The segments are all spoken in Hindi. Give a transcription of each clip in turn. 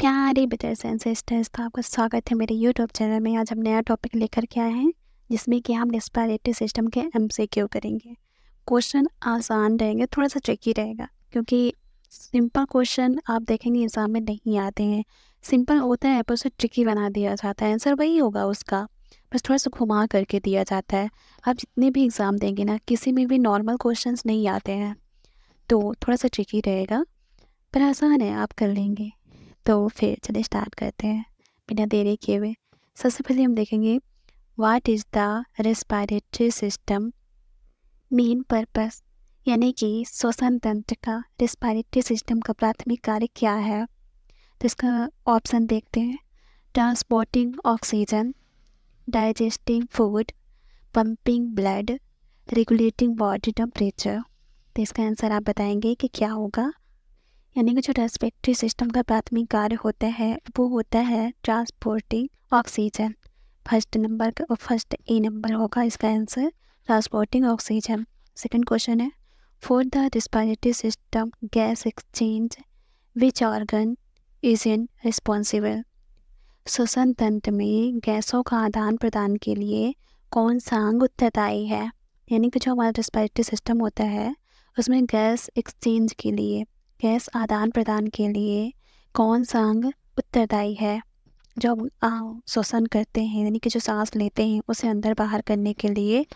प्यारे ब्रदर्स एंड सिस्टर्स, तो आपका स्वागत है मेरे यूट्यूब चैनल में। आज हम नया टॉपिक लेकर के आए हैं जिसमें कि हम रेस्पिरेटरी सिस्टम के एमसीक्यू करेंगे। क्वेश्चन आसान रहेंगे, थोड़ा सा ट्रिकी रहेगा क्योंकि सिंपल क्वेश्चन आप देखेंगे एग्जाम में नहीं आते हैं। सिंपल होता है पर उसे ट्रिकी बना दिया जाता है, आंसर वही होगा उसका, बस थोड़ा सा घुमा करके दिया जाता है। आप जितने भी एग्ज़ाम देंगे ना, किसी में भी नॉर्मल क्वेश्चंस नहीं आते हैं, तो थोड़ा सा ट्रिकी रहेगा पर आसान है, आप कर लेंगे। तो फिर चलिए स्टार्ट करते हैं बिना देरी किए हुए। सबसे पहले हम देखेंगे what is the respiratory system main purpose, यानी कि श्वसन तंत्र का रेस्पिरेटरी सिस्टम का प्राथमिक कार्य क्या है। तो इसका ऑप्शन देखते हैं। Transporting oxygen, digesting food, pumping blood, regulating body temperature. तो इसका आंसर आप बताएंगे कि क्या होगा। यानी कि जो रेस्पिरेटरी सिस्टम का प्राथमिक कार्य होता है वो होता है transporting oxygen. First A number होगा इसका answer, transporting oxygen. Second question है, for the respiratory system gas exchange which organ is in responsible. श्वसन तंत्र में गैसों का आदान प्रदान के लिए कौन सा अंग उत्तरदायी है। यानी कि जो हमारा रेस्पिरेटरी सिस्टम होता है उसमें गैस एक्सचेंज के लिए, गैस आदान प्रदान के लिए कौन सा अंग उत्तरदायी है। जो हम श्वसन करते हैं यानी कि जो सांस लेते हैं उसे अंदर बाहर करने के लिए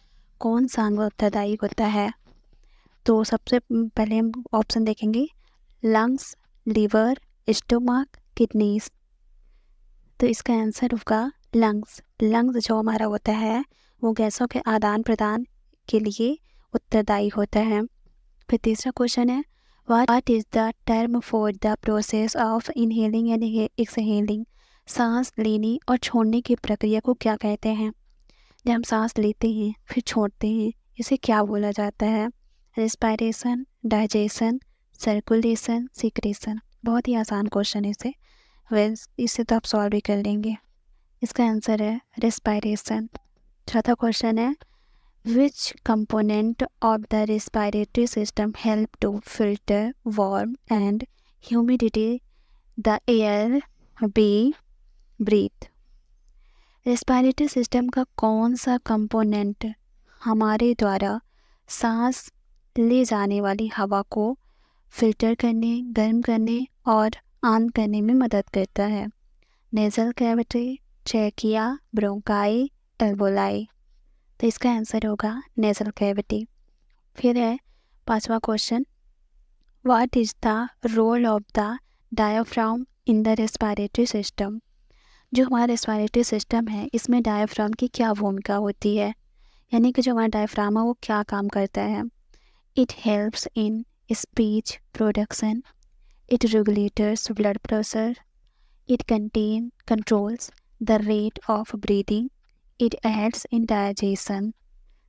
कौन सा अंग उत्तरदायी होता है। तो सबसे पहले हम ऑप्शन देखेंगे, लंग्स, लिवर, स्टोमक, किडनीज। तो इसका आंसर होगा लंग्स। लंग्स जो हमारा होता है वो गैसों के आदान प्रदान के लिए उत्तरदायी होता है। फिर तीसरा क्वेश्चन है, What is the term for the process of inhaling and exhaling? सांस लेने और छोड़ने की प्रक्रिया को क्या कहते हैं। जब हम सांस लेते हैं फिर छोड़ते हैं, इसे क्या बोला जाता है। Respiration, digestion, circulation, secretion. बहुत ही आसान क्वेश्चन है इसे तो आप सॉल्व भी कर लेंगे। इसका आंसर है रेस्पिरेशन। चौथा क्वेश्चन है, Which component of the respiratory system help to filter, warm and humidity the air we breathe? Respiratory system का कौन सा कंपोनेंट हमारे द्वारा सांस ले जाने वाली हवा को फिल्टर करने, गर्म करने और आम करने में मदद करता है। Nasal cavity, trachea, bronchi, alveoli. तो इसका आंसर होगा नेजल कैविटी। फिर है पांचवा question, what is the role of the diaphragm in the respiratory system. जो हमारा रेस्पिरेटरी सिस्टम है इसमें डायाफ्राम की क्या भूमिका होती है। यानी कि जो हमारा डायाफ्राम है वो क्या काम करता है। It helps in speech production, it regulators blood pressure, it controls the rate of breathing, it adds in digestion.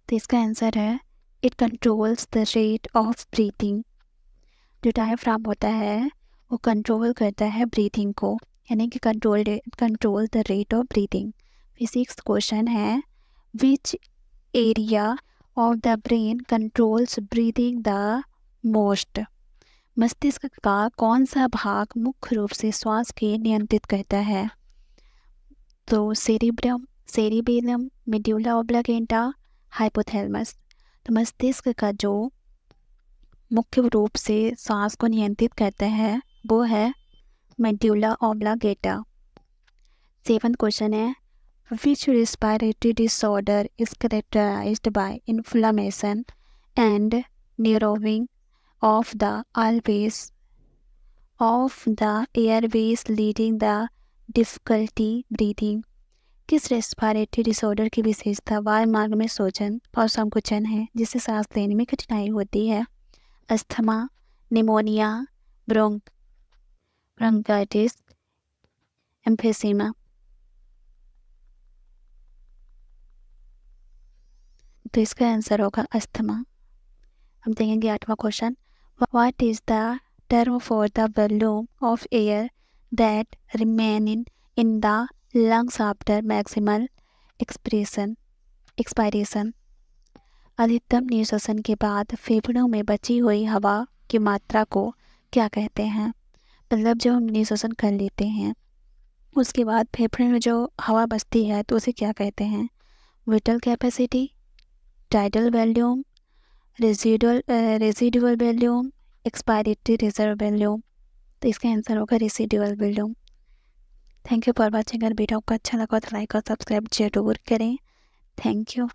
तो इसका आंसर है it controls the rate of breathing. जो डायफ्राम होता है वो कंट्रोल करता है ब्रीथिंग को, यानी कि control the rate of breathing. फिर सिक्स्थ क्वेश्चन है, which area of the brain controls breathing the most. मस्तिष्क का कौन सा भाग मुख्य रूप से श्वास के नियंत्रित करता है। तो सेरिबेलम, मेड्यूला ऑब्लांगेटा, हाइपोथैलेमस। तो मस्तिष्क का जो मुख्य रूप से सांस को नियंत्रित करता है वो है मेड्यूला ऑब्लांगेटा। सेवंथ क्वेश्चन है, which respiratory disorder is characterized by inflammation and narrowing of the airways leading the difficulty breathing। किस रेस्पिरेटरी डिसऑर्डर की विशेषता वायुमार्ग में सूजन और संकुचन है जिससे सांस लेने में कठिनाई होती है। Asthma, pneumonia, bronchitis, emphysema. तो इसका आंसर होगा अस्थमा। हम देखेंगे आठवां question, what is the term for the volume of air that remain in the lungs after maximal expiration. अधिकतम निःश्वासन के बाद फेफड़ों में बची हुई हवा की मात्रा को क्या कहते हैं। मतलब जब हम निःश्वासन कर लेते हैं उसके बाद फेफड़े में जो हवा बचती है तो उसे क्या कहते हैं? Whittle capacity, tidal volume, residual volume, expiratory reserve volume. तो इसका आंसर होगा residual volume. Thank you for watching. अगर वीडियो आपको अच्छा लगा तो लाइक और सब्सक्राइब जरूर करें। Thank you.